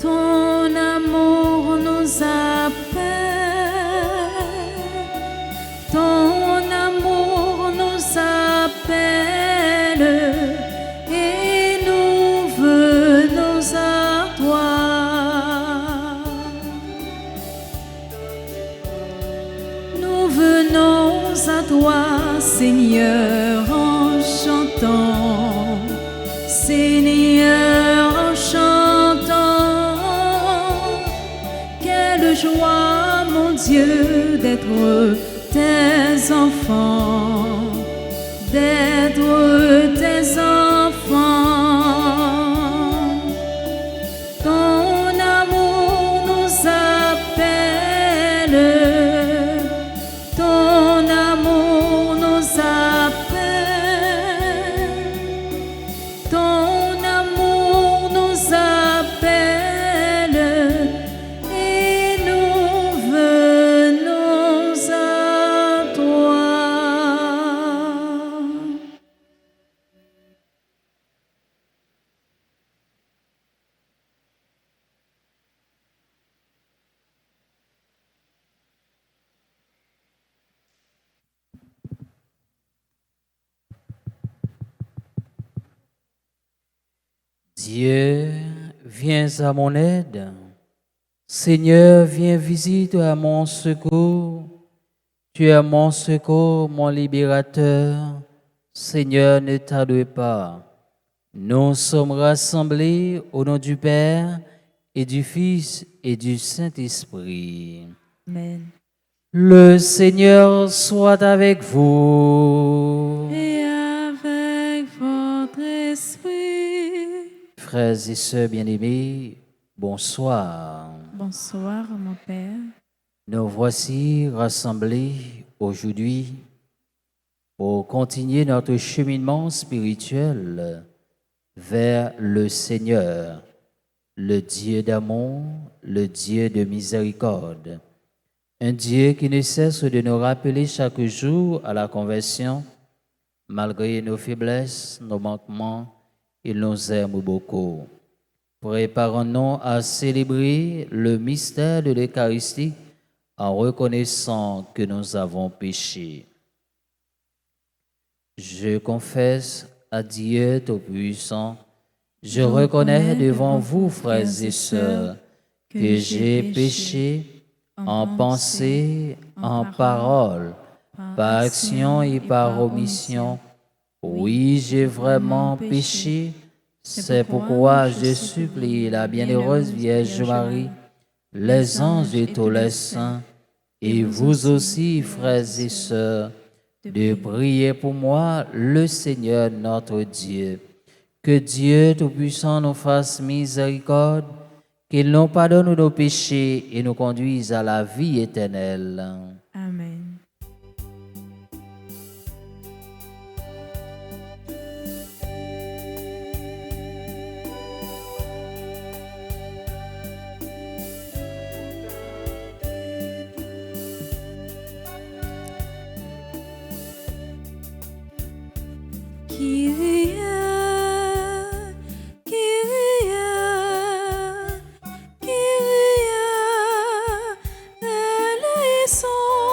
Ton amour nous appelle, ton amour nous appelle, et nous venons à toi. Nous venons à toi, Seigneur, en chantant, Seigneur, en chantant. Quelle joie, mon Dieu, d'être tes enfants, d'être tes enfants. Ton amour nous appelle, ton amour nous appelle, ton amour nous appelle, et nous venons à toi. Dieu, viens à mon aide. Seigneur, viens visiter à mon secours. Tu es mon secours, mon libérateur. Seigneur, ne tarde pas. Nous sommes rassemblés au nom du Père et du Fils et du Saint-Esprit. Amen. Le Seigneur soit avec vous. Et avec votre esprit. Frères et sœurs bien-aimés, bonsoir. Bonsoir, mon Père. Nous voici rassemblés aujourd'hui pour continuer notre cheminement spirituel vers le Seigneur, le Dieu d'amour, le Dieu de miséricorde, un Dieu qui ne cesse de nous rappeler chaque jour à la conversion, malgré nos faiblesses, nos manquements. Il nous aime beaucoup. Préparons-nous à célébrer le mystère de l'Eucharistie en reconnaissant que nous avons péché. Je confesse à Dieu Tout-Puissant, je reconnais devant vous, frères et sœurs, que j'ai péché en pensée, en parole, par action et par omission. Oui, j'ai vraiment péché. C'est pourquoi je supplie la bienheureuse Vierge Marie, les anges et tous les saints, et vous aussi, frères et sœurs, de prier pour moi, le Seigneur notre Dieu. Que Dieu Tout-Puissant nous fasse miséricorde, qu'il nous pardonne nos péchés et nous conduise à la vie éternelle. Amen. Kyrie, Kyrie, Kyrie, eleison.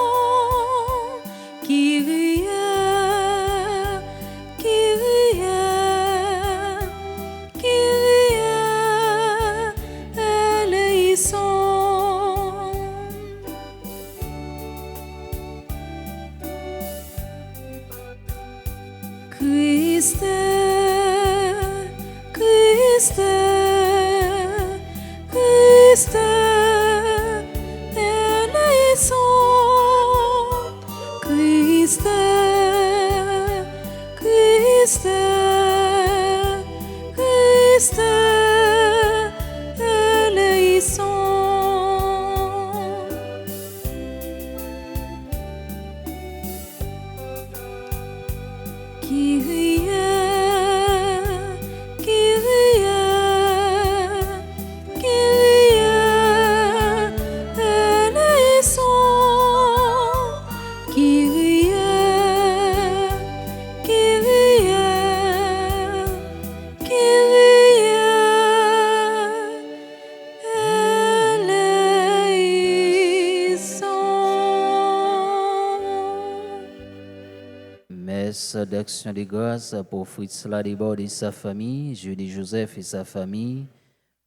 promesse d'action de grâce pour Fritz Ladebord et sa famille, Julie Joseph et sa famille,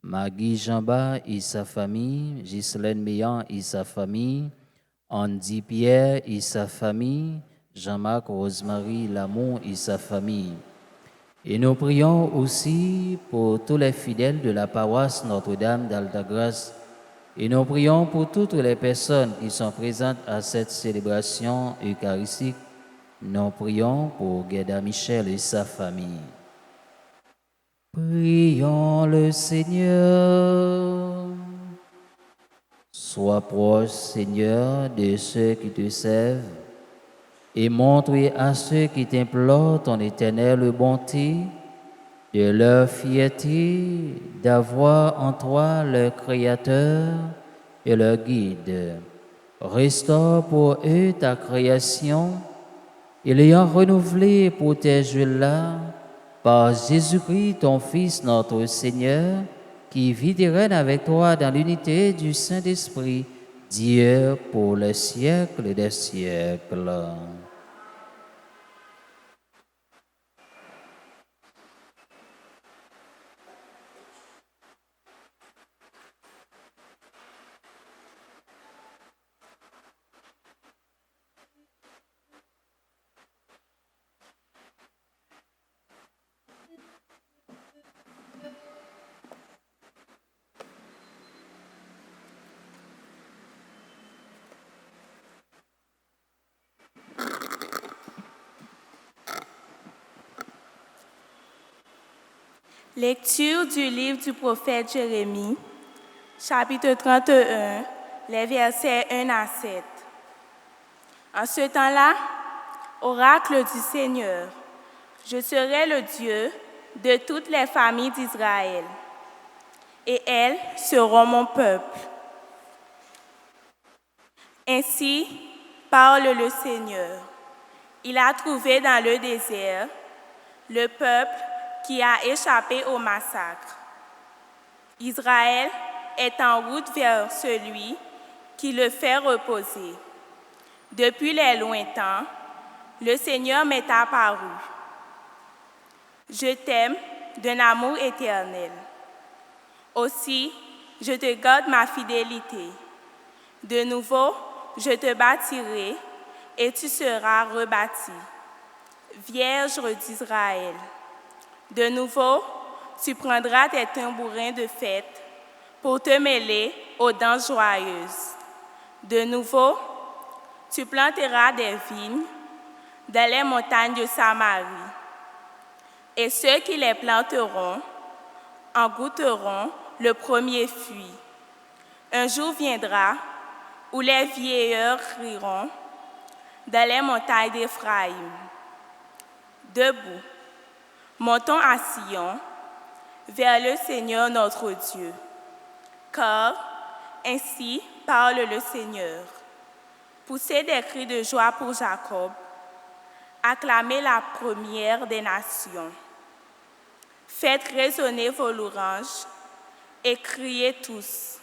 Maggie Jamba et sa famille, Ghislaine Meillan et sa famille, Andy Pierre et sa famille, Jean-Marc Rosemary Lamont et sa famille. Et nous prions aussi pour tous les fidèles de la paroisse Notre-Dame d'Altagrace. Et nous prions pour toutes les personnes qui sont présentes à cette célébration eucharistique. Nous prions pour Guéda Michel et sa famille. Prions le Seigneur. Sois proche, Seigneur, de ceux qui te servent et montre à ceux qui t'implorent ton éternelle bonté, de leur fierté d'avoir en toi leur Créateur et leur guide. Restaure pour eux ta création et l'ayant renouvelée pour tes jours-là, par Jésus-Christ, ton Fils, notre Seigneur, qui vit et règne avec toi dans l'unité du Saint-Esprit, Dieu pour les siècles des siècles. Lecture du livre du prophète Jérémie, chapitre 31, les versets 1 à 7. En ce temps-là, oracle du Seigneur, je serai le Dieu de toutes les familles d'Israël, et elles seront mon peuple. Ainsi parle le Seigneur. Il a trouvé dans le désert le peuple qui a échappé au massacre. Israël est en route vers celui qui le fait reposer. Depuis les lointains, le Seigneur m'est apparu. Je t'aime d'un amour éternel. Aussi, je te garde ma fidélité. De nouveau, je te bâtirai et tu seras rebâti. Vierge d'Israël. De nouveau, tu prendras tes tambourins de fête pour te mêler aux danses joyeuses. De nouveau, tu planteras des vignes dans les montagnes de Samarie. Et ceux qui les planteront en goûteront le premier fruit. Un jour viendra où les vieilleurs riront dans les montagnes d'Éphraïm. Debout, montons à Sion, vers le Seigneur notre Dieu. Car ainsi parle le Seigneur. Poussez des cris de joie pour Jacob, acclamez la première des nations. Faites résonner vos louanges et criez tous.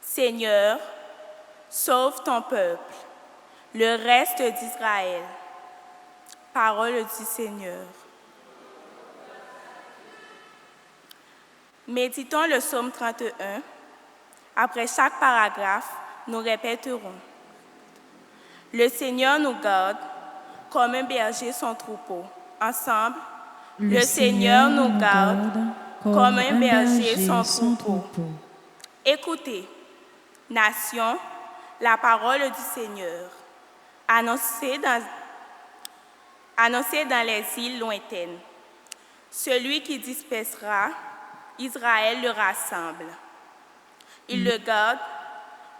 Seigneur, sauve ton peuple, le reste d'Israël. Parole du Seigneur. Méditons le psaume 31. Après chaque paragraphe, nous répéterons. Le Seigneur nous garde comme un berger son troupeau. Ensemble, le Seigneur nous garde comme un berger son troupeau. Écoutez, nation, la parole du Seigneur, annoncée dans les îles lointaines. Celui qui dispersera, Israël le rassemble. Il le garde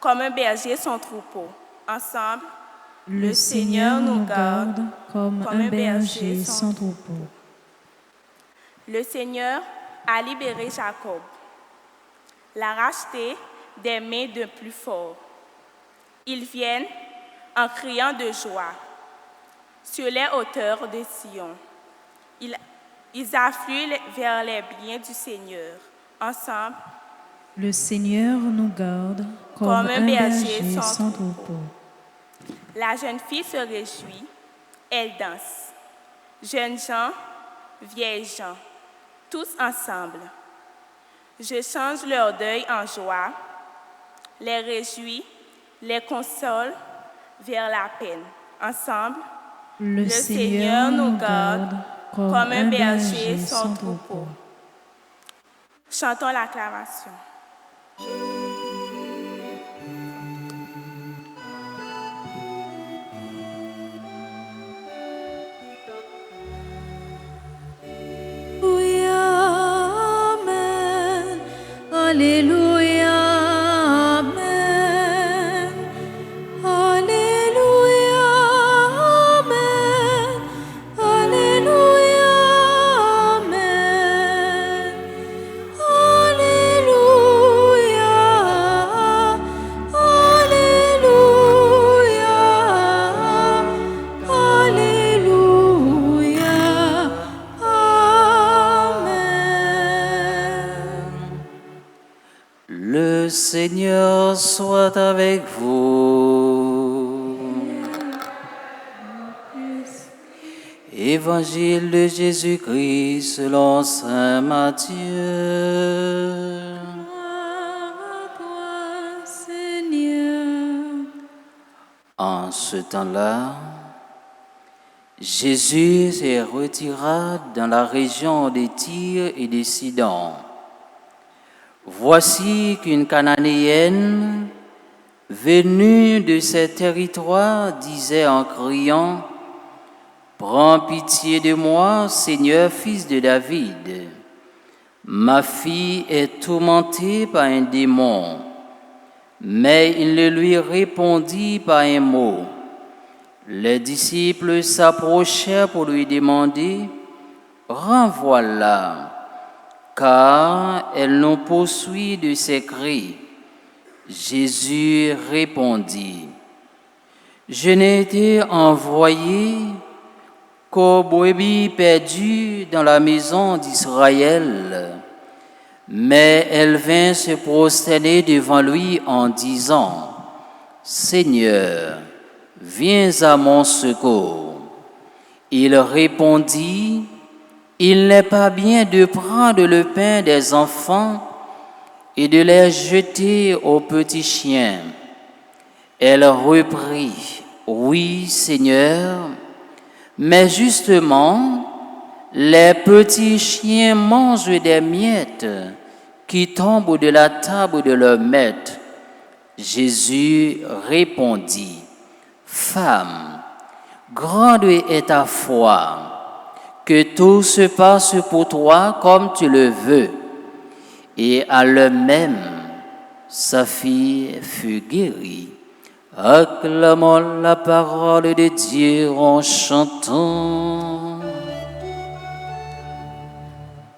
comme un berger son troupeau. Ensemble, le Seigneur nous garde comme un berger son troupeau. Le Seigneur a libéré Jacob, l'a racheté des mains de plus fort. Ils viennent en criant de joie sur les hauteurs de Sion. Ils affluent vers les biens du Seigneur. Ensemble, le Seigneur nous garde comme un berger sans troupeau. La jeune fille se réjouit elles dansent. Jeunes gens, vieilles gens, tous ensemble. Je change leur deuil en joie, les réjouis, les console vers la peine. Ensemble, Le Seigneur nous garde comme un berger son troupeau. Chantons l'acclamation. Alléluia, Amen. Alléluia, Amen. Alléluia, Amen. Alléluia, Alléluia, Alléluia, Amen. Le Seigneur soit avec vous. Évangile de Jésus-Christ selon saint Matthieu. Gloire à toi, Seigneur. En ce temps-là, Jésus se retira dans la région des Tyr et des Sidon. Voici qu'une Cananéenne, venue de ces territoires, disait en criant, « Prends pitié de moi, Seigneur, fils de David. Ma fille est tourmentée par un démon. » Mais il ne lui répondit pas un mot. Les disciples s'approchèrent pour lui demander, « Renvoie-la, car elle nous poursuit de ses cris. » Jésus répondit, « Je n'ai été envoyé qu'aux brebis perdues dans la maison d'Israël. » Mais elle vint se prosterner devant lui en disant, « Seigneur, viens à mon secours. » Il répondit, « Il n'est pas bien de prendre le pain des enfants et de les jeter aux petits chiens. » Elle reprit, « Oui, Seigneur, mais justement, les petits chiens mangent des miettes qui tombent de la table de leur maître. » Jésus répondit, « Femme, grande est ta foi, que tout se passe pour toi comme tu le veux. » Et à l'heure même, sa fille fut guérie. Acclamons la parole de Dieu en chantant.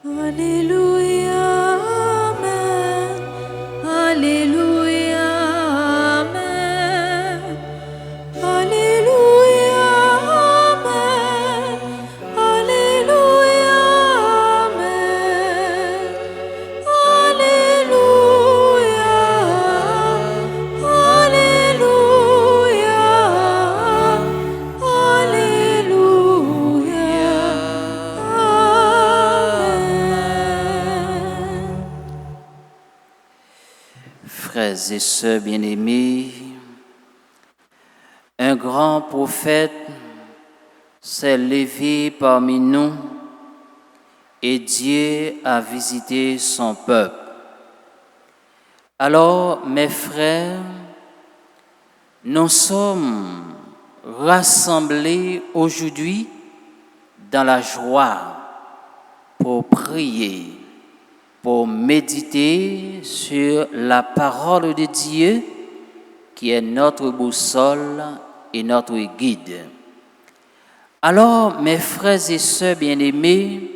Alléluia, Amen. Alléluia, Amen. Alléluia, Amen. Alléluia, Amen. Alléluia, Alléluia, Amen. Frères et sœurs bien-aimés, un grand prophète s'est levé parmi nous et Dieu a visité son peuple. Alors, mes frères, nous sommes rassemblés aujourd'hui dans la joie pour prier, pour méditer sur la parole de Dieu qui est notre boussole et notre guide. Alors, mes frères et sœurs bien-aimés,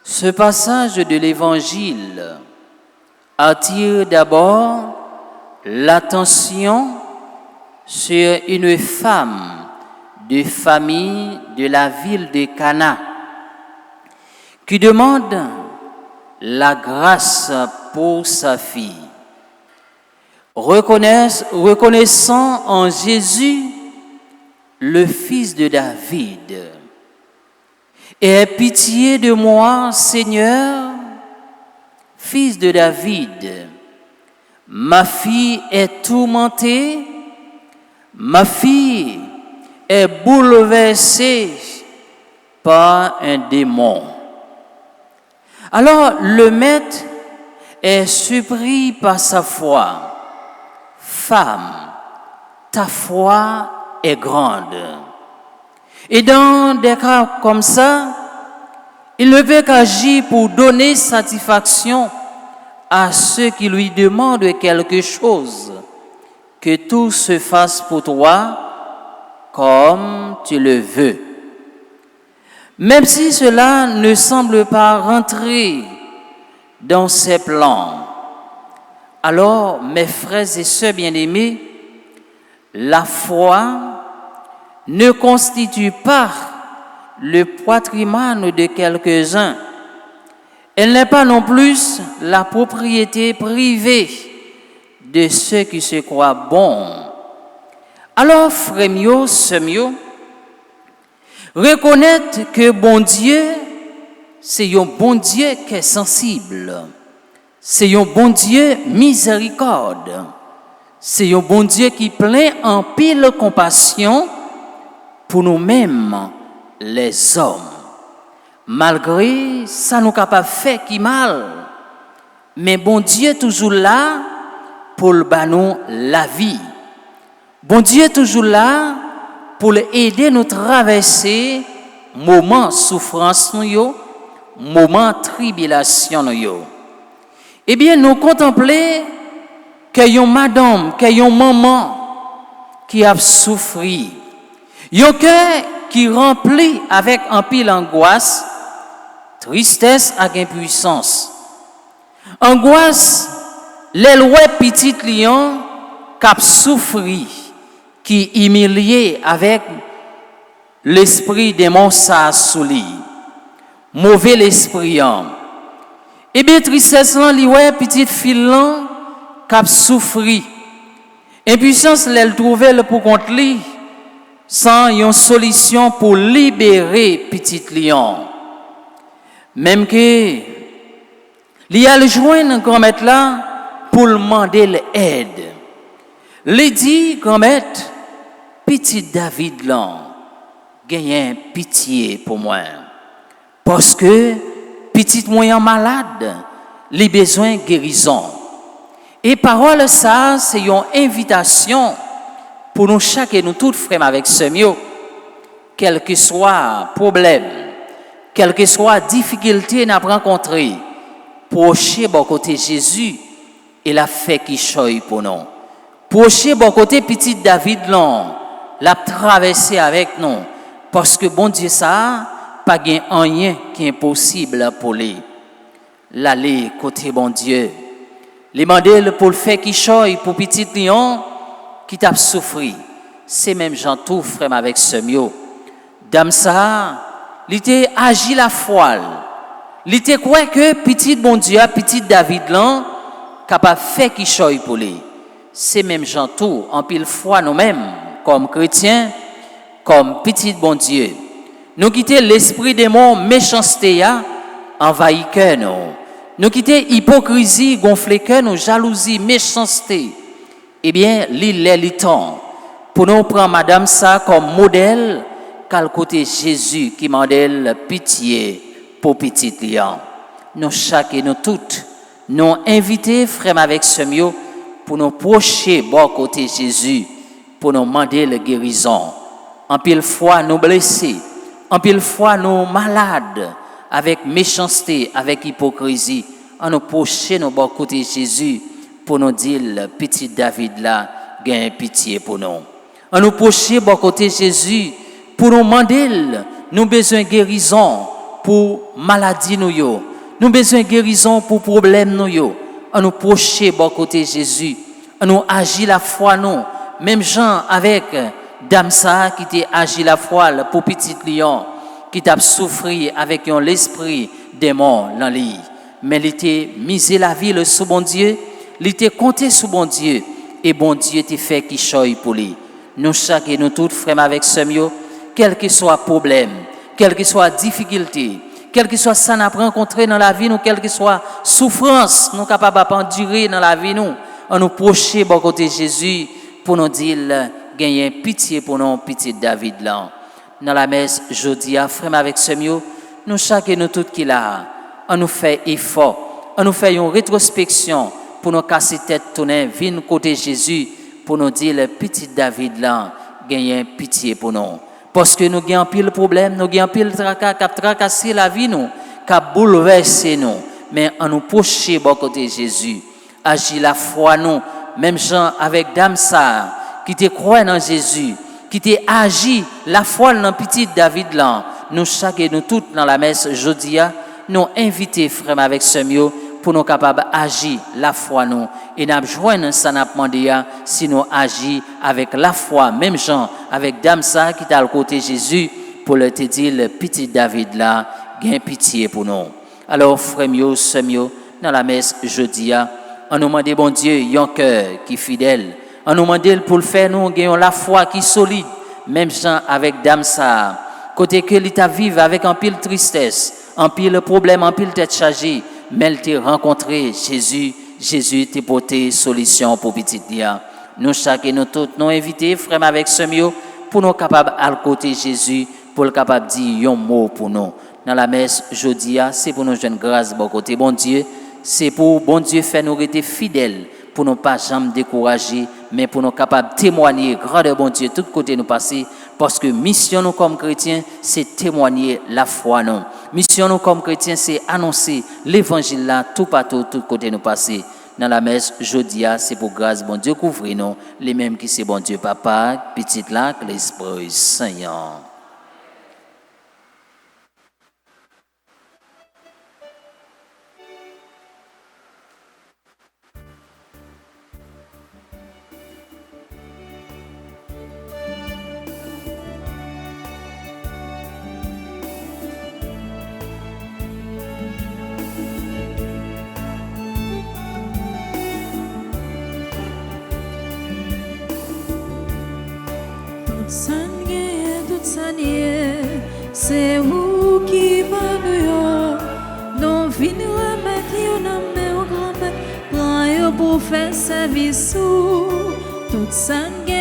ce passage de l'Évangile attire d'abord l'attention sur une femme de famille de la ville de Cana qui demande la grâce pour sa fille. Reconnaissant en Jésus le fils de David. Aie pitié de moi, Seigneur, fils de David. Ma fille est tourmentée, ma fille est bouleversée par un démon. Alors le maître est surpris par sa foi. Femme, ta foi est grande. Et dans des cas comme ça, il ne peut qu'agir pour donner satisfaction à ceux qui lui demandent quelque chose. Que tout se fasse pour toi comme tu le veux. Même si cela ne semble pas rentrer dans ses plans, alors, mes frères et sœurs bien-aimés, la foi ne constitue pas le patrimoine de quelques-uns. Elle n'est pas non plus la propriété privée de ceux qui se croient bons. Alors, frères mieux, sœurs mieux, reconnaître que bon Dieu, c'est un bon Dieu qui est sensible. C'est un bon Dieu miséricorde. C'est un bon Dieu qui plein en pile compassion pour nous-mêmes, les hommes. Malgré ça nous capable faire qui mal, mais bon Dieu toujours là pour le nous la vie. Bon Dieu toujours là pour aider nous traverser moment souffrance nous, moment tribulation nous. Eh bien, nous contemplons qu'il y a une madame, qu'il y a une maman qui a souffert. Il y a un cœur qui rempli avec un pile angoisse, tristesse et impuissance. Angoisse, les lois petits lions qui a souffert, qui humilié avec l'esprit démon ça sous lui. Mauvais l'esprit. Eh bien, tristesse, li ouais, petite fille, qui a souffert. Impuissance, elle trouvait pour contre lui, sans une solution pour libérer petit lion. Même que, il a le joindre grand-maître là, pour demander l'aide. Il dit, grand-maître, petit David là, gagne pitié pour moi. Parce que, petit moyen malade, les besoins guérison. Et parole ça, c'est une invitation pour nous chaque et nous toutes frères avec ce mieux, quel que soit problème, quelle que soit difficulté n'a rencontré, procher bon côté Jésus et la fait qui choisit pour nous. Procher bon côté petit David là, l'a traversé avec nous, parce que bon Dieu ça pas gain rien qui est impossible pour lui. L'aller côté bon Dieu. Les demander pour le fait qui choisit pour petit lion qui t'a souffert. C'est même Jean tout frère avec ce mieux. Dame ça, il était agi la foi. Il était quoi que petit bon Dieu, petit David là capable faire qui choisit pour lui. C'est même Jean tout en pile foi nous-mêmes comme chrétiens, comme petit bon Dieu. Nous quitter l'esprit démon méchanceté envahit cœur nous. Nous quitter hypocrisie gonfler cœur nous, jalousie, méchanceté. Eh bien, les temps pour nous prendre madame ça comme modèle qu'à côté Jésus qui mandel pitié pour petit lion. Nous chaque et nous toutes nous inviter frère avec ce mieux pour nous procher bon côté Jésus pour nous demander la guérison. En pile fois nous blessés, en pile fois nous malades, avec méchanceté, avec hypocrisie, on nous procher nos bon côté Jésus pour nous dire petit David là, gagne pitié pour nous. On nous procher bon côté Jésus pour nous demander nous besoin de guérison pour maladie nous yo. Nous besoin de guérison pour problème nous yo. On nous procher bon côté Jésus. On nous agit la foi nous. Même Jean avec Dame ça qui t'a agi la foi pour petit lion qui t'a souffert avec l'esprit démon dans lui. Mais il était misé la vie sous bon Dieu, il était compté sous bon Dieu et bon Dieu t'a fait qui choisit pour lui. nous chaque et nous toutes, frères avec Semio, quel que soit problème, quelle que soit difficulté, quel que soit ça nous rencontré dans la vie, nous, quelle que soit souffrance, nous capables d'endurer dans la vie, nous, en nous procher bon côté Jésus pour nous dire, gagner pitié pour nous, pitié de David là. Dans la messe, jeudi, frère avec Semio, nous chaque et nous toutes qui là, on nous fait effort, on nous fait une rétrospection pour nous casser tête tourner, venir côté Jésus pour nous dire, le petit David là, gagner pitié pour nous. Parce que nous avons pile problème, nous avons pile tracas qui a tracassé la vie, nous, qui a bouleversé nous. Mais on nous poche bon côté Jésus. Agit la foi, nous, même gens avec Dame Sarah, qui te croient dans Jésus, qui te agi la foi dans petit David là. Nous, chaque et nous toutes dans la messe jeudi, nous invitons frère avec Semio pour nous capables d'agir la foi nous et nous joindre ça n'a demandé si nous agir avec la foi même gens avec Dame ça qui t'a le côté Jésus pour le te dire le petit David là gain pitié pour nous. Alors frère mio semio dans la messe jeudi on nous demande bon Dieu un cœur qui fidèle, on nous demande pour le faire nous gagnons la foi qui solide même gens avec Dame ça côté que l'état vive avec un pile tristesse, un pile problème, un pile tête chargée. Mais elle t'a rencontré Jésus, Jésus t'a porté solution pour petit dia. Nous chaque et nous tous nous invités frère avec Semio pour nous capables à côté Jésus pour le capable dire un mot pour nous. Dans la messe jeudi c'est pour nous joindre grâce bon côté bon Dieu, c'est pour bon Dieu faire nous rester fidèles pour nous pas jamais décourager mais pour nous capables témoigner grâce bon Dieu tout côté nous passer parce que mission nous comme chrétiens c'est témoigner la foi nous. Mission nous comme chrétiens, c'est annoncer l'évangile là tout partout, tout côté nous passer. Dans la messe jeudi, c'est pour grâce bon Dieu couvrir nous, les mêmes qui c'est bon Dieu Papa, petit là, l'Esprit Saint. C'est vous qui va nous non venir remettre dans mes grand-mère prends pour faire service toute sangue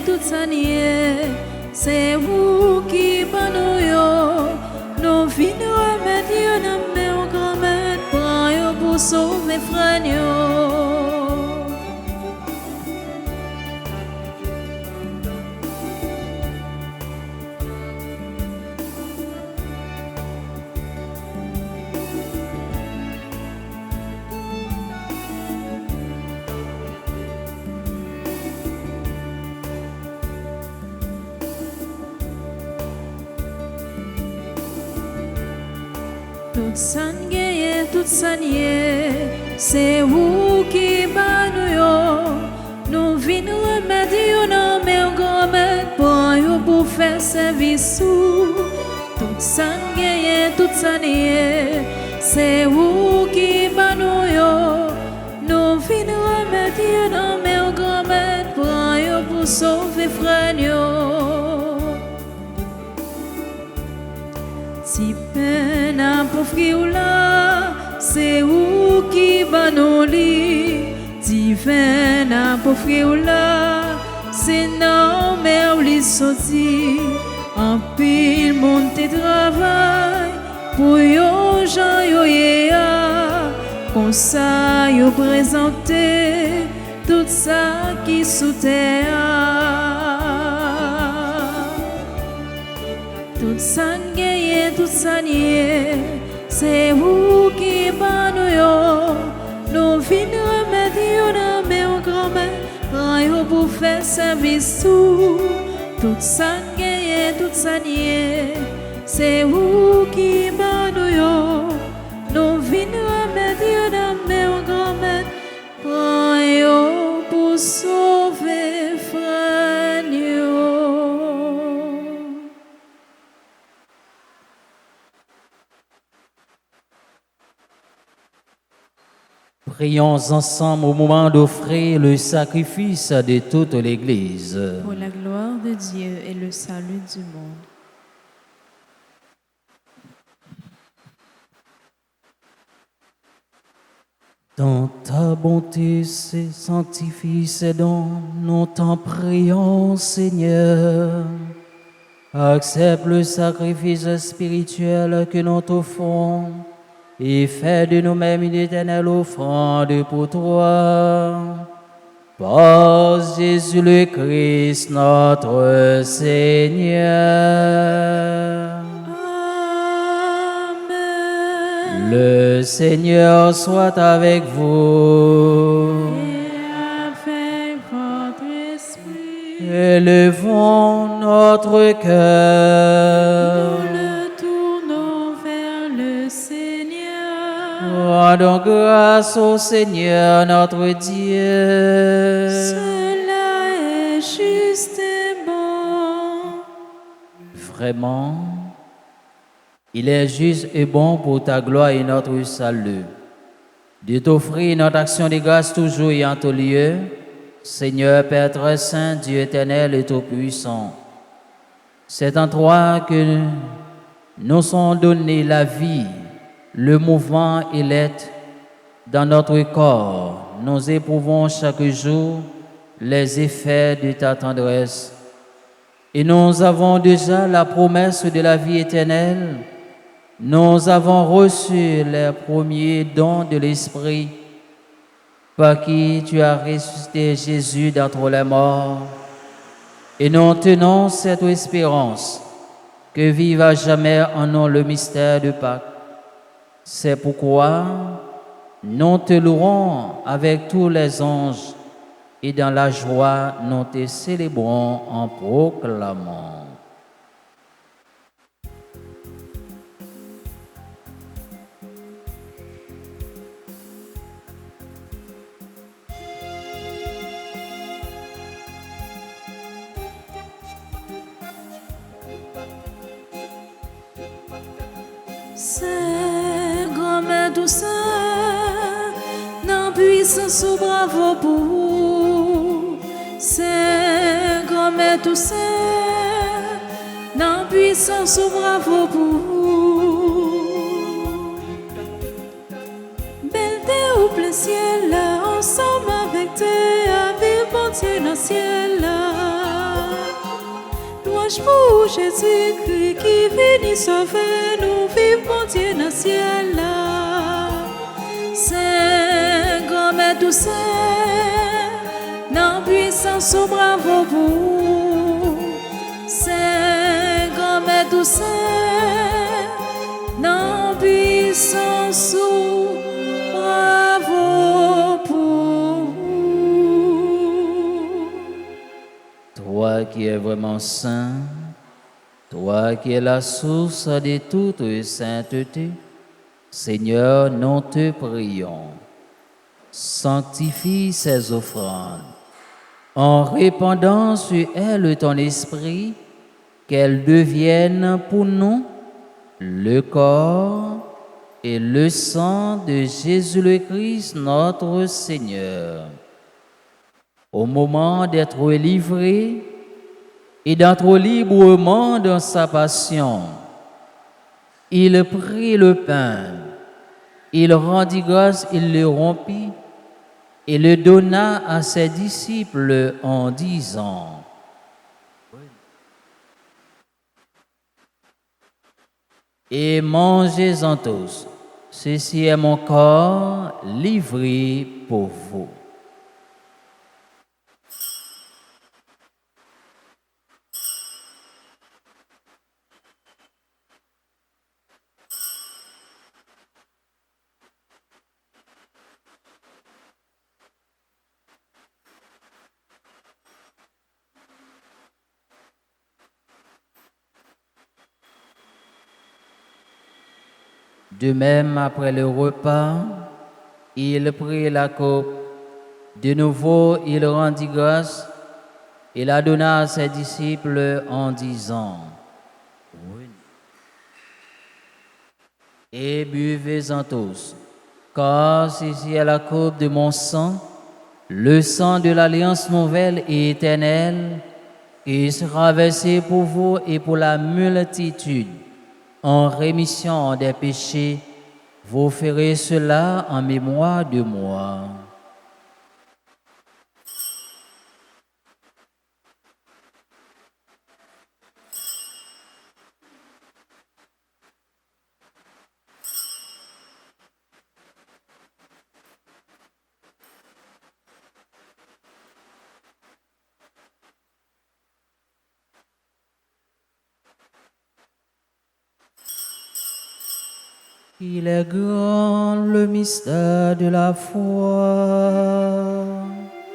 toute sanier c'est vous qui va nous non venir remettre dans mes grand-mère prends pour sauver frère. Toute sanier, c'est vous qui nous nous venons remettre dans mes grand-mère pour faire service toute sangue toute sanier, c'est vous qui nous venons remettre dans mes grand-mère pour sauver frère. Si peine à pauvre là, c'est où qui va nous lire. Divin à pauvre là, c'est non mais on les sorti. En pile monter travail pour yo gens yo yéa. Comme ça yo présenter tout ça qui sous terre. Toute sangue et toute sanier, c'est vous qui nous venons remettre dans mes grand-mère pour faire service toute sangue et toute sanier, c'est vous qui nous venons remettre dans mes grand-mère pour sauver frère. Prions ensemble au moment d'offrir le sacrifice de toute l'Église. Pour la gloire de Dieu et le salut du monde. Dans ta bonté, sanctifie ces dons, nous t'en prions, Seigneur. Accepte le sacrifice spirituel que nous t'offrons et fais de nous-mêmes une éternelle offrande pour toi. Par Jésus le Christ, notre Seigneur. Amen. Le Seigneur soit avec vous. Et avec votre esprit, Élevons notre cœur. nous le tournons vers le Seigneur. Rendons grâce au Seigneur notre Dieu. Cela est juste et bon. Vraiment, il est juste et bon pour ta gloire et notre salut de t'offrir notre action de grâce toujours et en tout lieu, Seigneur Père très saint, Dieu éternel et tout-puissant. C'est en toi que nous sommes donnés la vie, le mouvement et l'être dans notre corps. Nous éprouvons chaque jour les effets de ta tendresse. Et nous avons déjà la promesse de la vie éternelle. Nous avons reçu les premiers dons de l'Esprit, par qui tu as ressuscité Jésus d'entre les morts. Et nous tenons cette espérance que vive à jamais en nous le mystère de Pâques. C'est pourquoi nous te louons avec tous les anges et dans la joie nous te célébrons en proclamant. C'est grand-mère douceur, non puissance ou bravo pour vous. C'est grand-mère douceur, non puissance ou bravo pour vous. Belle terre au plein ciel là, ensemble avec tes avec bon Dieu dans le ciel là. Louange pour Jésus-Christ qui vient sauver nous, vive mon Dieu dans le ciel là. Saint grand-mère douceur, non puissance ou bravo vous. Saint grand-mère douceur, non puissance ou bravo pour vous. Toi qui es vraiment saint, toi qui es la source de toute sainteté, Seigneur, nous te prions. Sanctifie ces offrandes en répandant sur elles ton esprit, qu'elles deviennent pour nous le corps et le sang de Jésus le Christ, notre Seigneur. Au moment d'être livré et d'être librement dans sa passion, il prit le pain, il rendit grâce, il le rompit et le donna à ses disciples en disant: et mangez-en tous, ceci est mon corps livré pour vous. De même, après le repas, il prit la coupe. De nouveau, il rendit grâce et la donna à ses disciples en disant: et buvez-en tous, car ceci est la coupe de mon sang, le sang de l'alliance nouvelle et éternelle, qui sera versé pour vous et pour la multitude, en rémission des péchés. Vous ferez cela en mémoire de moi. Il est grand le mystère de la foi.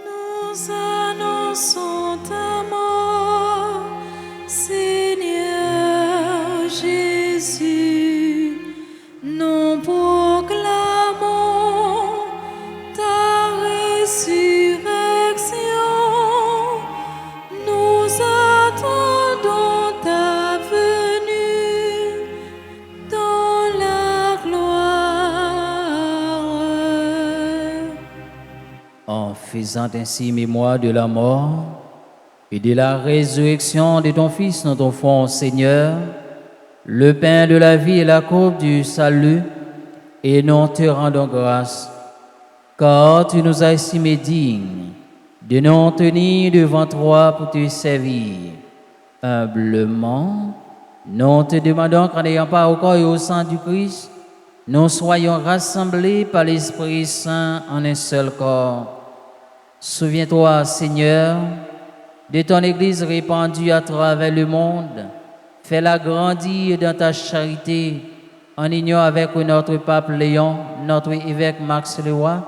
Nous annonçons ta mort, Seigneur Jésus. Nous proclamons ta résurrection. Nous attendons ta venue dans la gloire. En faisant ainsi mémoire de la mort et de la résurrection de ton Fils, notre enfant, Seigneur, le pain de la vie et la coupe du salut, et nous te rendons grâce, car tu nous as estimés dignes de nous tenir devant toi pour te servir. Humblement, nous te demandons qu'en n'ayant pas au corps et au sang du Christ, nous soyons rassemblés par l'Esprit Saint en un seul corps. Souviens-toi, Seigneur, de ton Église répandue à travers le monde. Fais-la grandir dans ta charité, en union avec notre pape Léon, notre évêque Max Leroy,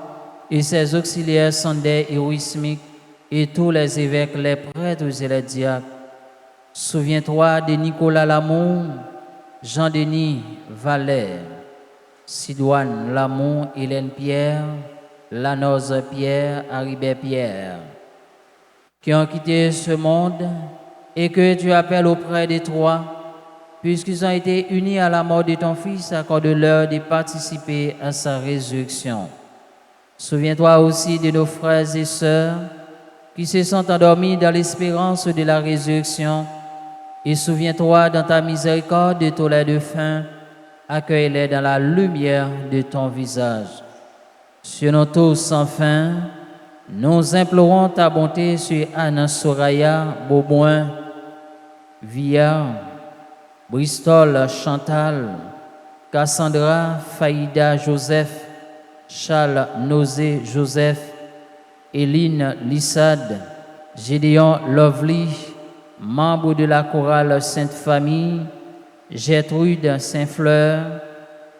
et ses auxiliaires Sandé et Wismic, et tous les évêques, les prêtres et les diacres. Souviens-toi de Nicolas Lamour, Jean-Denis Valère, Sidoine Lamour, Hélène Pierre, Lanoze Pierre, Haribert Pierre, qui ont quitté ce monde et que tu appelles auprès de toi, puisqu'ils ont été unis à la mort de ton Fils, accorde-leur de participer à sa résurrection. Souviens-toi aussi de nos frères et sœurs qui se sont endormis dans l'espérance de la résurrection, et souviens-toi dans ta miséricorde de tous les défunts, accueille-les dans la lumière de ton visage. Sur nous tous sans fin, nous implorons ta bonté sur Anna Soraya, Beauboin, Via, Bristol, Chantal, Cassandra, Faïda, Joseph, Charles, Nosé, Joseph, Éline, Lissade, Gédéon, Lovely, membre de la chorale Sainte-Famille, Gertrude, Saint-Fleur,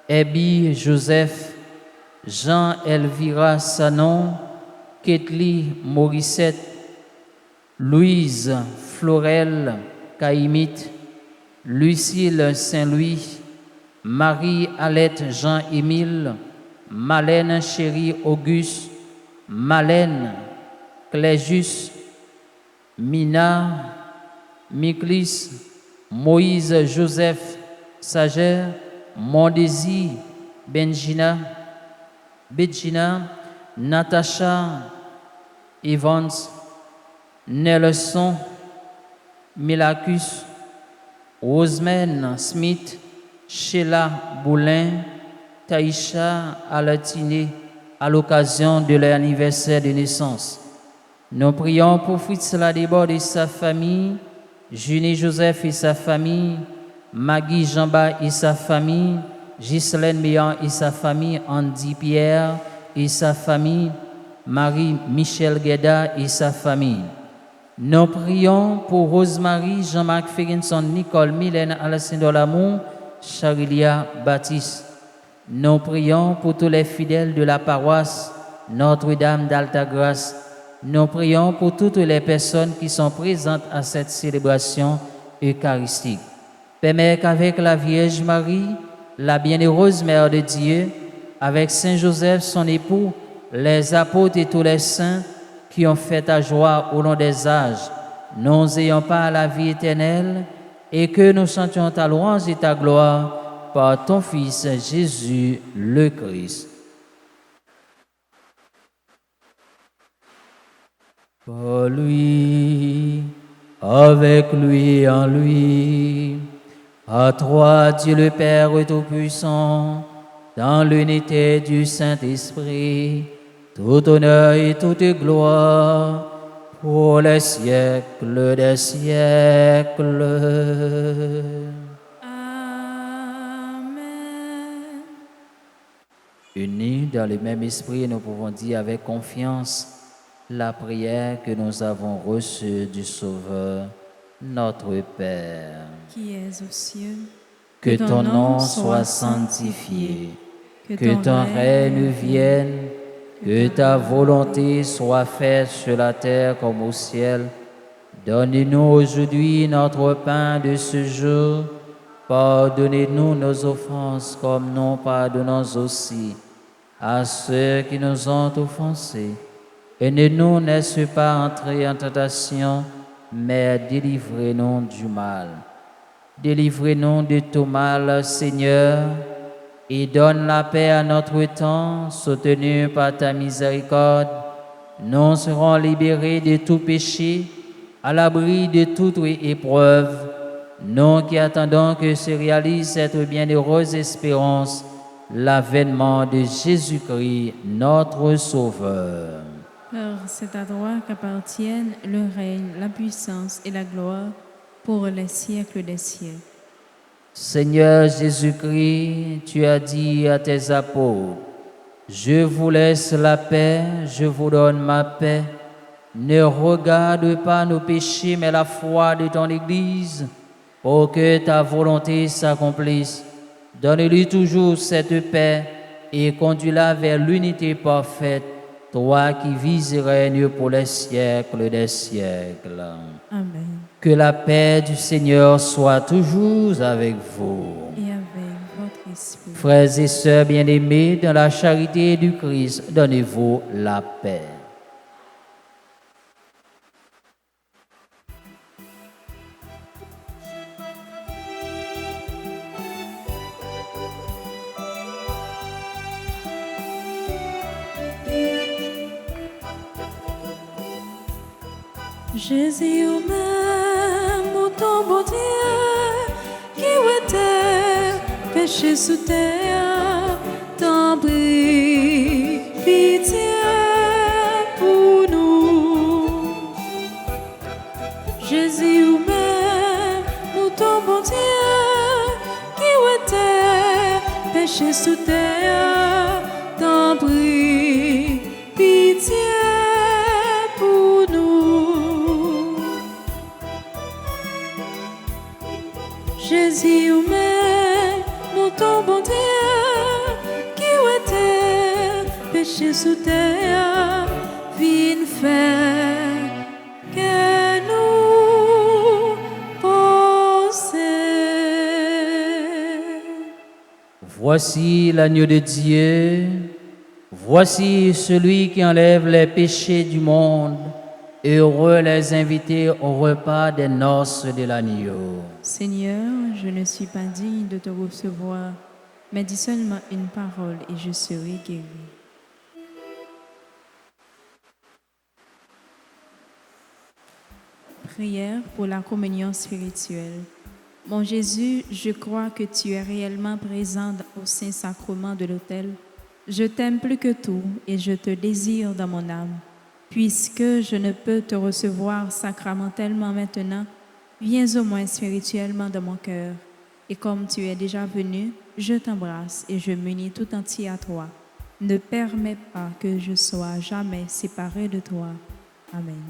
Ebi, Joseph, Jean, Elvira, Sanon, Ketli, Morissette, Louise, Florel, Caïmite, Lucille, Saint-Louis, Marie, Alette, Jean-Émile, Malène, Chérie, Auguste, Malène, Cléjus, Mina, Miklis, Moïse, Joseph, Sager, Mondési, Benjina, Natacha, Evans, Nelson, Milacus, Rosemène Smith, Sheila Boulin, Taïcha Alatine, à l'occasion de leur anniversaire de naissance. Nous prions pour Fritz Ladebord et sa famille, Junie Joseph et sa famille, Maggie Jamba et sa famille, Ghislaine Méan et sa famille, Andy Pierre et sa famille, Marie-Michel Gueda et sa famille. Nous prions pour Rosemary, Jean-Marc Ferguson, Nicole, Mylène, Alessandro Lamour, Charilia Baptiste. Nous prions pour tous les fidèles de la paroisse Notre-Dame d'Altagrace. Nous prions pour toutes les personnes qui sont présentes à cette célébration eucharistique. Permets qu'avec la Vierge Marie, la bienheureuse Mère de Dieu, avec Saint Joseph, son époux, les apôtres et tous les saints qui ont fait ta joie au long des âges, nous ayons pas la vie éternelle et que nous chantions ta louange et ta gloire par ton Fils Jésus le Christ. Par lui, avec lui et en lui, à toi, Dieu le Père Tout-Puissant, dans l'unité du Saint-Esprit, tout honneur et toute gloire, pour les siècles des siècles. Amen. Unis dans le même esprit, nous pouvons dire avec confiance la prière que nous avons reçue du Sauveur, notre Père. Qui es aux cieux, Que ton nom soit sanctifié, que ton règne vienne, que ta volonté soit faite sur la terre comme au ciel. Donne-nous aujourd'hui notre pain de ce jour. Pardonnez-nous nos offenses comme nous pardonnons aussi à ceux qui nous ont offensés. Et ne nous laisse pas entrer en tentation, mais délivrez-nous du mal. Délivrez-nous de tout mal, Seigneur, et donne la paix à notre temps, soutenu par ta miséricorde. Nous serons libérés de tout péché, à l'abri de toute épreuve, nous qui attendons que se réalise cette bienheureuse espérance, l'avènement de Jésus-Christ, notre Sauveur. Car c'est à toi qu'appartiennent le règne, la puissance et la gloire pour les siècles des siècles. Seigneur Jésus-Christ, tu as dit à tes apôtres, « Je vous laisse la paix, je vous donne ma paix. Ne regarde pas nos péchés, mais la foi de ton Église, pour que ta volonté s'accomplisse. Donne-lui toujours cette paix et conduis-la vers l'unité parfaite, toi qui vis et règnes pour les siècles des siècles. » Amen. Que la paix du Seigneur soit toujours avec vous. Et avec votre esprit. Frères et sœurs bien-aimés, dans la charité du Christ, donnez-vous la paix. Jésus, même ton bon Dieu, qui était péché sous terre, t'en prie, pitié pour nous. Jésus, même ton bon Dieu, qui était péché sous terre, t'en prie, pitié pour nous. Jésus, mais ton bon Dieu, qui était péché sous terre, viens faire que nous possédons. Voici l'agneau de Dieu, voici celui qui enlève les péchés du monde. Heureux les invités au repas des noces de l'agneau. Seigneur, je ne suis pas digne de te recevoir, mais dis seulement une parole et je serai guéri. Prière pour la communion spirituelle. Mon Jésus, je crois que tu es réellement présent au Saint-Sacrement de l'autel. Je t'aime plus que tout et je te désire dans mon âme. Puisque je ne peux te recevoir sacramentellement maintenant, viens au moins spirituellement dans mon cœur. Et comme tu es déjà venu, je t'embrasse et je m'unis tout entier à toi. Ne permets pas que je sois jamais séparé de toi. Amen.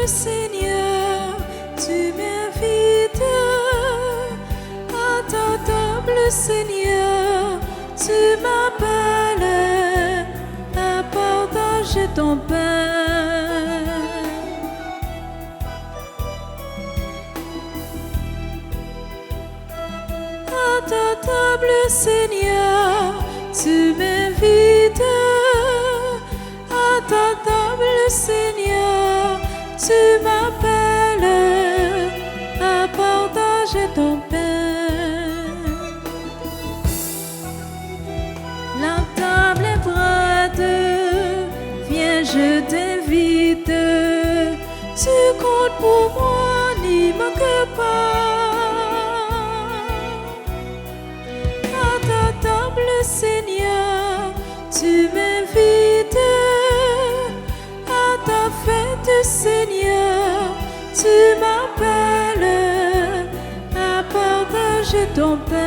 Seigneur, tu m'invites à ta table, Seigneur, tu m'appelles à partager ton pain. ta table, Seigneur, tu m'invites. À ta table, Seigneur, tu m'appelles à partager ton pain. La table est prête, viens, je t'invite. Tu comptes pour moi, n'y manque pas. À ta table, Seigneur, tu m'invites. À ta fête, Seigneur, tu m'appelles à partager ton pain.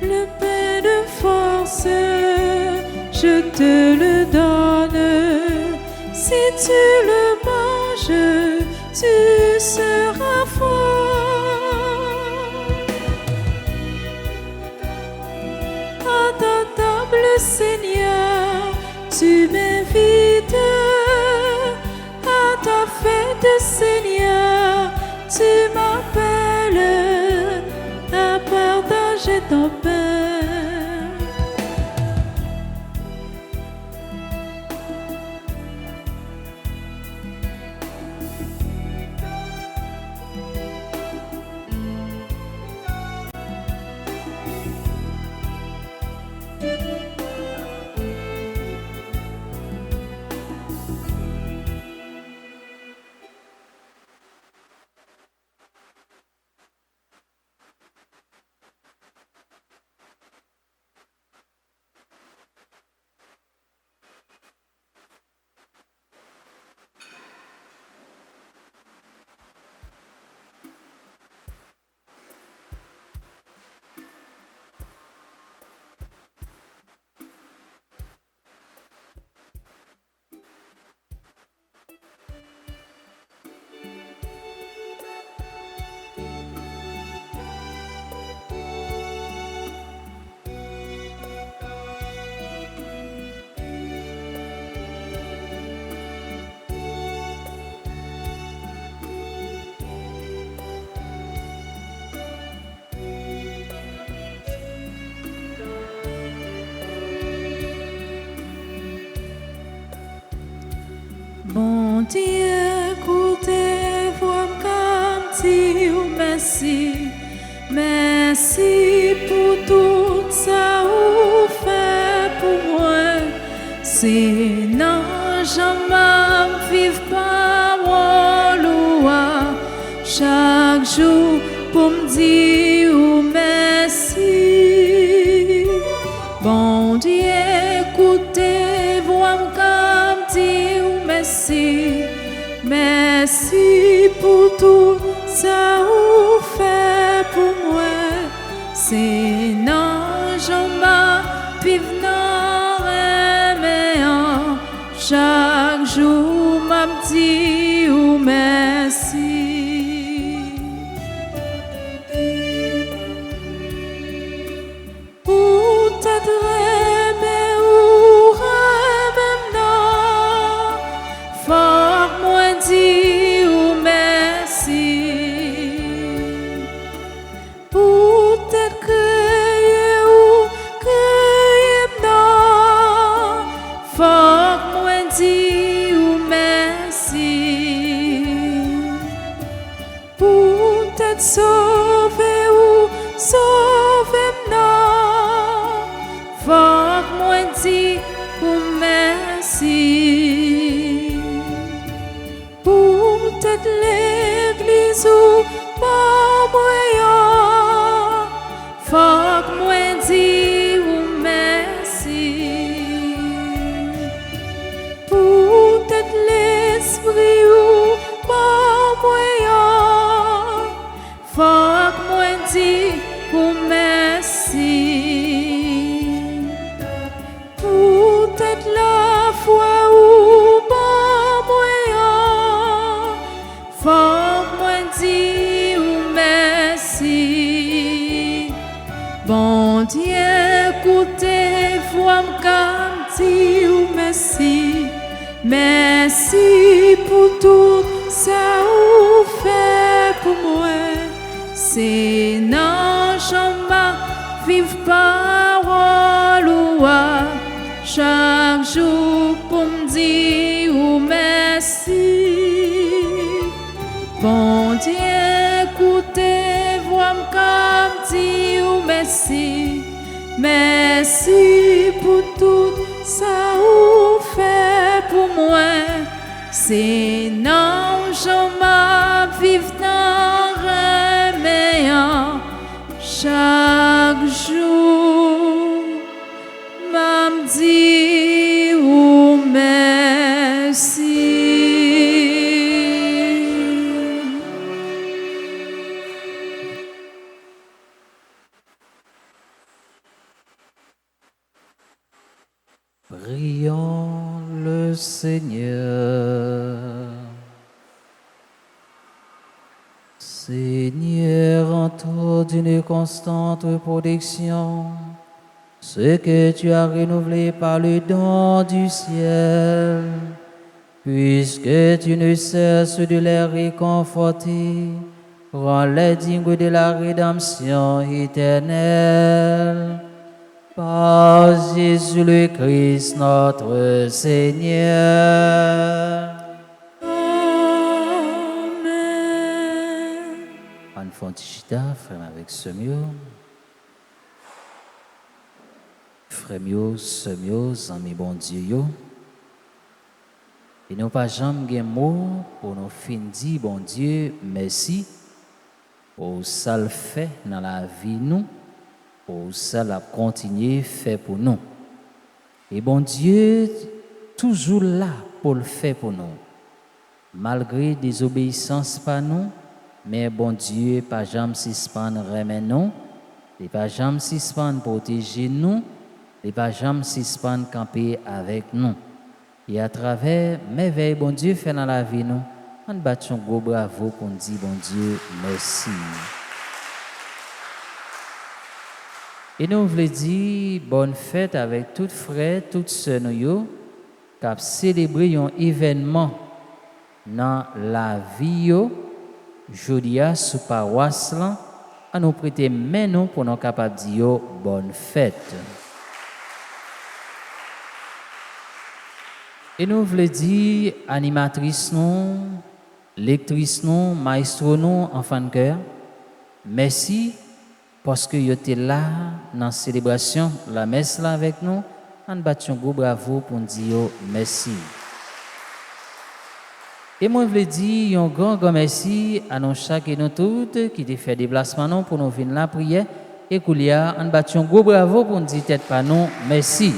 Le pain de force, je te le donne. Si tu le manges, tu seras fort. À ta table, Seigneur, tu m'invites. À ta fête, Seigneur, tu m'appelles à partager ton pain. Bon Dieu, écoutez, vois comme dire merci. Merci pour tout ça vous fait pour moi. C'est non, jamais vivre pas mon loi. Chaque jour pour me dire merci. Bon Dieu, écoutez, vois comme dire merci. Merci pour tout ça vous fait pour moi. C'est non, jamais vivre non aimer. Chaque jour m'a dit merci. Ou t'aiderai ou même non. Faut moi dire merci. Peut-être crier ou crier non. Faut moi dire merci. Peut-être sauver ou sauver non. Faut moi dire merci. Peut-être l'église ou pas moyen. Faut moi dire merci. Peut-être l'esprit ou pas moyen. Faut moi dire merci. Peut-être la foi ou pas moyen. Faut moi dire Bon Dieu, écoutez, voix comme dire merci. Merci pour tout ça vous fait pour moi. C'est non, j'en vive parole ou chaque jour pour me dire merci. Bon Dieu, écoutez, voix comme dire merci. Merci pour tout ça vous fait pour moi. C'est non, j'en vive dans reméant chaque jour. M'a dit ou merci. Prions le Seigneur. Seigneur, en toi d'une constante protection, ce que tu as renouvelé par le don du ciel, puisque tu ne cesses de les réconforter, rends-les dignes de la rédemption éternelle. Par Jésus le Christ, notre Seigneur. Amen. En Fontichita, frère avec Semio. Frère mio, Semio, amis bon Dieu yo. Et nous pas jamais gen mot pour nous fin dire bon Dieu merci pour ça le fait dans la vie nous. Pour ça, la continuer fait pour nous. Et bon Dieu, toujours là pour le faire pour nous. Malgré désobéissance par nous, mais bon Dieu, pas jamais suspendre remet nous, il pas jamais suspendre protéger nous, il pas jamais suspendre camper avec nous. Et à travers merveilles, bon Dieu fait dans la vie nous, on bat un gros bravo pour dire bon Dieu merci. Et nous voulons dire bonne fête avec toutes frères, toutes sœurs nous qui ont célébré un événement dans la vie aujourd'hui sous paroisse là, à nous prêter main nous pour nous capables de dire bonne fête. Et nous voulons dire animatrice nous, lectrice nous, maestro nous, enfant de cœur, merci. Parce que vous êtes là dans la célébration, la messe là avec nous, on bat un gros bravo pour dire merci. Et moi, je veux dire un grand merci à nous chaque et nous toutes qui ont fait déplacement pour nous venir la prière. Et Koulia, on bat un gros bravo pour nous dire tête par nous merci.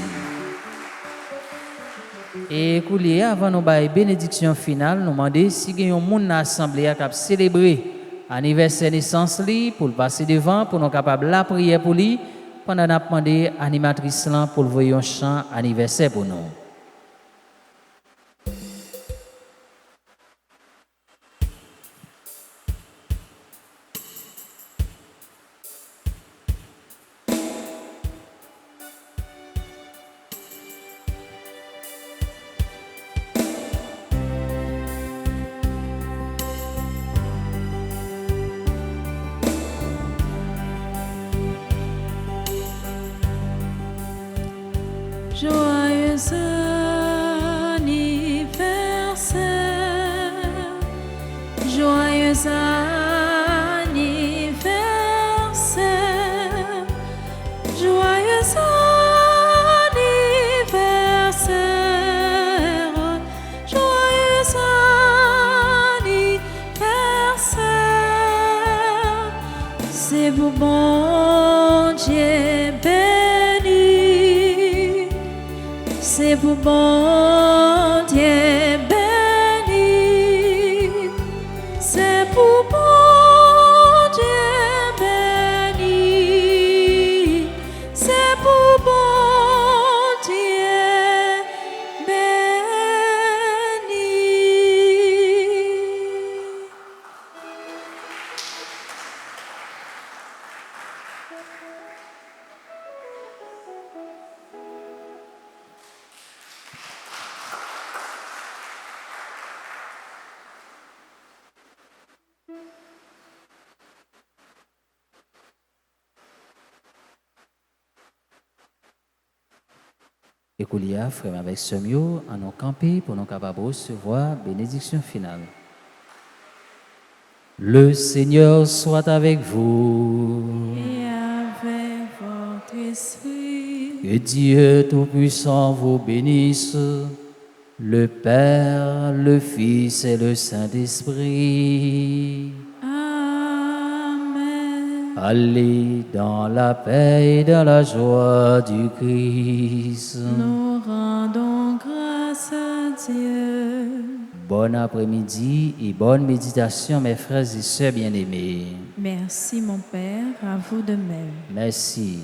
Et Koulia, avant nous faire bénédiction finale, nous demandons si il y a un monde dans l'assemblée qui a célébré anniversaire naissance li pour le passer devant pour nous capables la prière pour lui pendant n'a demandé animatrice là pour le voyer un chant anniversaire pour nous. Joyeux anniversaire, joyeux anniversaire, joyeux anniversaire, joyeux anniversaire. C'est pour bon Dieu béni. C'est pour bon Dieu béni. C'est pour bon Dieu béni. C'est pour bon Dieu béni. Et Koulia, frère avec Semio, en nous camper pour nous capables de recevoir bénédiction finale. Le Seigneur soit avec vous. Et avec votre esprit. Que Dieu Tout-Puissant vous bénisse, le Père, le Fils et le Saint-Esprit. Amen. Allez dans la paix et dans la joie du Christ. Nous rendons grâce à Dieu. Bon après-midi et bonne méditation, mes frères et sœurs bien-aimés. Merci mon Père, à vous de même. Merci.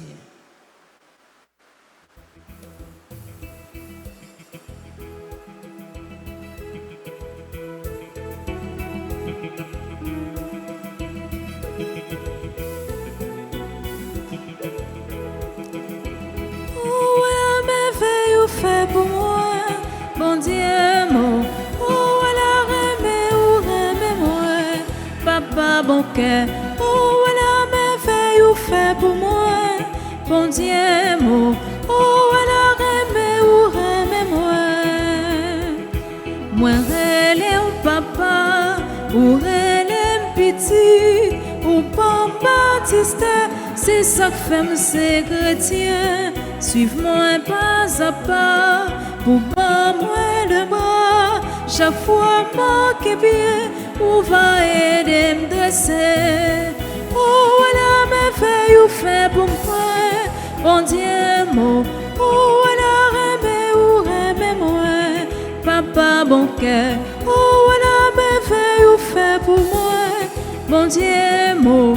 Fait pour moi, bon Dieu, mon, oh, elle a aimé ou aimé moi, papa, bon cœur, oh, elle a merveille ou fait pour moi, bon Dieu, mon, oh, elle a aimé ou aimé moi, moi, elle est un papa, ou elle est petit, ou bon Baptiste, c'est ça que fait me c'est chrétien. Suive-moi pas à pas, pour pas moi le bras. Chaque fois manque bien, où va aider me dresser. Oh, elle a merveille ou fait pour moi, bon Dieu, mon. Oh, elle a aimé ou aimé moi, papa, bon cœur. Oh, elle a merveille ou fait pour moi, bon Dieu, mon.